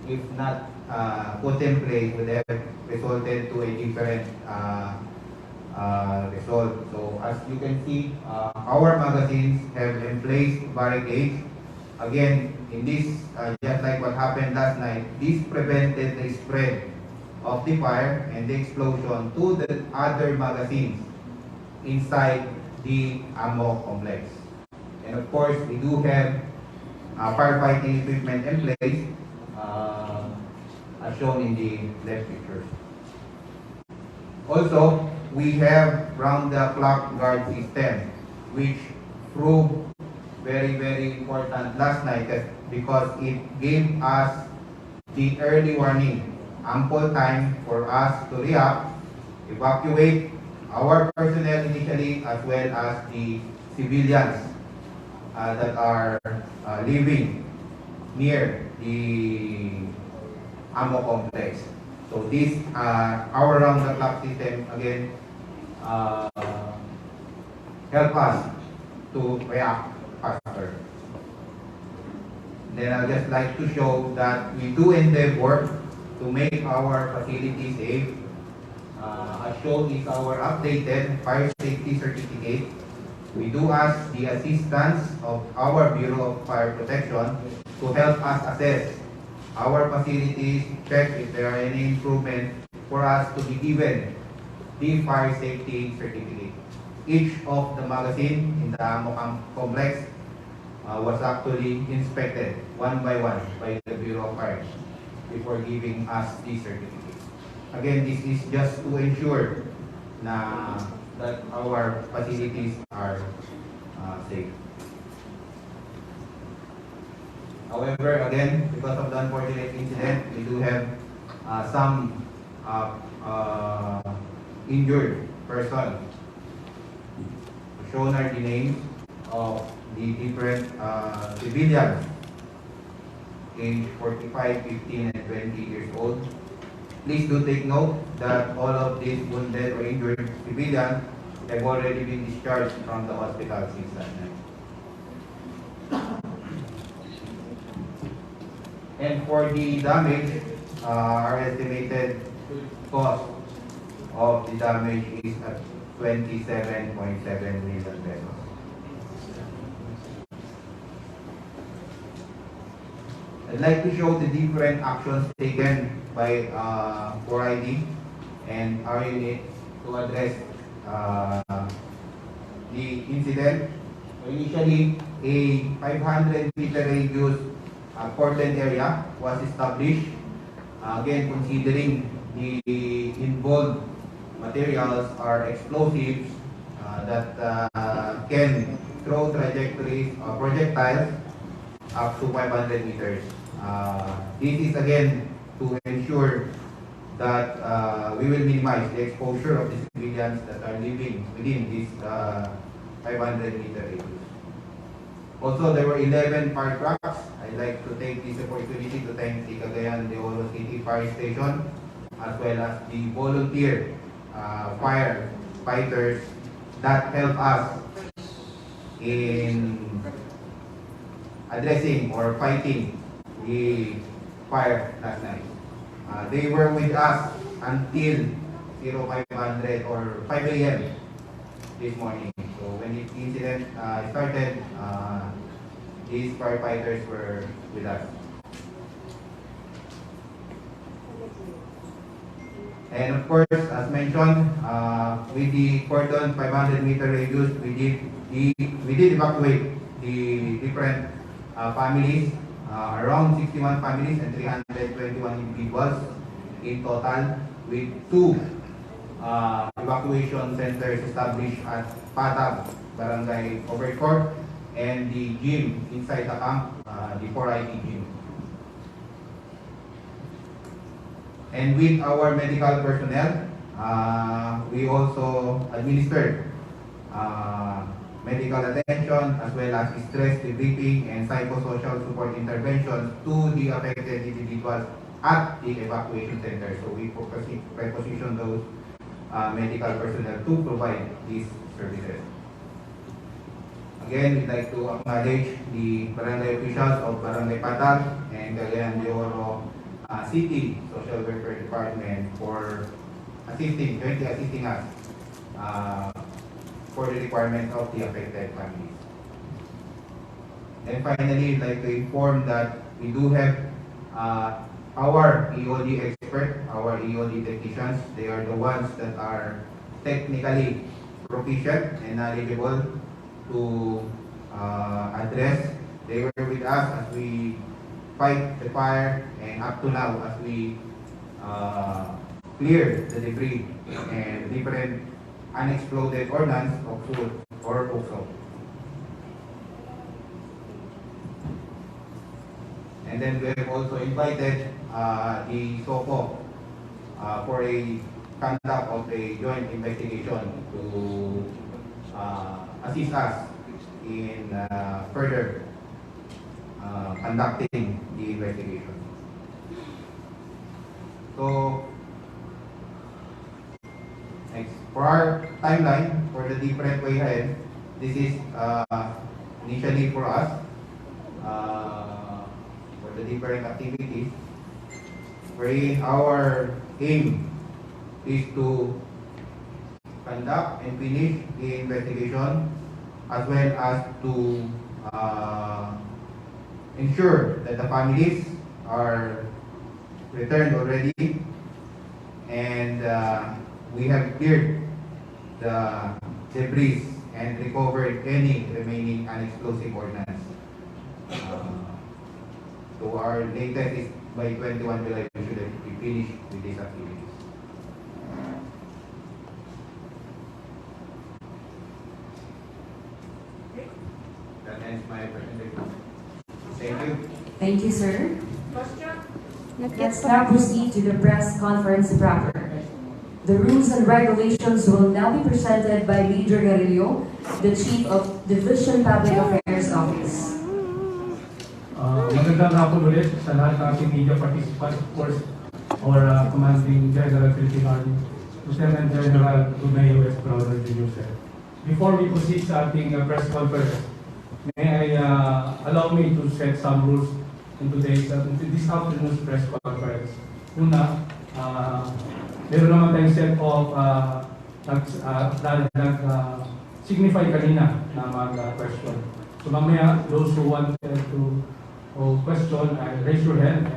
if not put in place, would have resulted to a different result. So as you can see, our magazines have emplaced barricades. Again, in this, just like what happened last night, this prevented the spread of the fire and the explosion to the other magazines inside the ammo complex. And of course, we do have firefighting equipment in place, as shown in the left pictures. Also, we have round-the-clock guard system, which proved very important last night because it gave us the early warning, ample time for us to react, evacuate our personnel initially, as well as the civilians that are living near the ammo complex. So this, our round-the-clock system again uh, help us to react faster. Then I'd just like to show that we do endeavor to make our facility safe. As shown is our updated fire safety certificate. We do ask the assistance of our Bureau of Fire Protection to help us assess our facilities, check if there are any improvement for us to be given the fire safety certificate. Each of the magazine in the ammo complex was actually inspected one by the Bureau of Fire before giving us the certificate. Again, this is just to ensure that our facilities are safe. However, again, because of the unfortunate incident, we do have some injured person. Shown are the names of the different civilians, age 45, 15, and 20 years old. Please do take note that all of these wounded or injured civilians have already been discharged from the hospital since that night. And for the damage, our estimated cost of the damage is at 27.7 million pesos. I'd like to show the different actions taken by 4ID and our unit to address the incident. Initially, a 500-meter radius cordon area was established. Again, considering the involved materials are explosives that can throw trajectories or projectiles up to 500 meters. This is again to ensure that we will minimize the exposure of the civilians that are living within this 500-meter radius. Also, there were 11 fire trucks. I'd like to take this opportunity to thank the Cagayan de Oro City Fire Station as well as the volunteer firefighters that help us in addressing or fighting the fire last night. They were with us until 0500 or 5 a.m. this morning. So when the incident started, these firefighters were with us. And of course, as mentioned, with the cordon 500-meter radius, we did evacuate the different families, around 61 families and 321 individuals in total, with 2 evacuation centers established at Patag, Barangay Overcourt, and the gym inside the camp, the 4IT gym. And with our medical personnel, we also administered medical attention as well as stress debriefing and psychosocial support interventions to the affected individuals at the evacuation center. So we preposition those medical personnel to provide these services. Again, we'd like to acknowledge the barangay officials of Barangay Patag and Cagayan de Oro city social welfare department for jointly assisting us for the requirements of the affected families. And finally, I'd like to inform that we do have our EOD expert, our EOD technicians. They are the ones that are technically proficient and knowledgeable to address. They were with us as we fight the fire, and up to now as we clear the debris and different unexploded ordnance of food or also. And then we have also invited the SOCO for a conduct of a joint investigation to assist us in further conducting the investigation. So, next, for our timeline for the different way ahead, this is initially for us for the different activities, wherein our aim is to conduct and finish the investigation, as well as to ensure that the families are returned already, and we have cleared the debris and recovered any remaining unexplosive ordnance. So our latest is by 21 July we should be finished with these activities. That ends my presentation. Thank you. Thank you, sir. Question? Let's now proceed to the press conference proper. The rules and regulations will now be presented by Major Garillo, the Chief of Division Public Affairs Office. Magandang hapon ulit sa lahat ng ating media participants, of course, our Commanding General Philippine Army, Lieutenant General Tunay U.S. Brother Jr. Before we proceed sa ating press conference, may I allow me to set some rules in this afternoon's press conference. Una, meron naman tayong set of nag-signify kanina na mag-question. So mamaya, those who want to question, raise your hand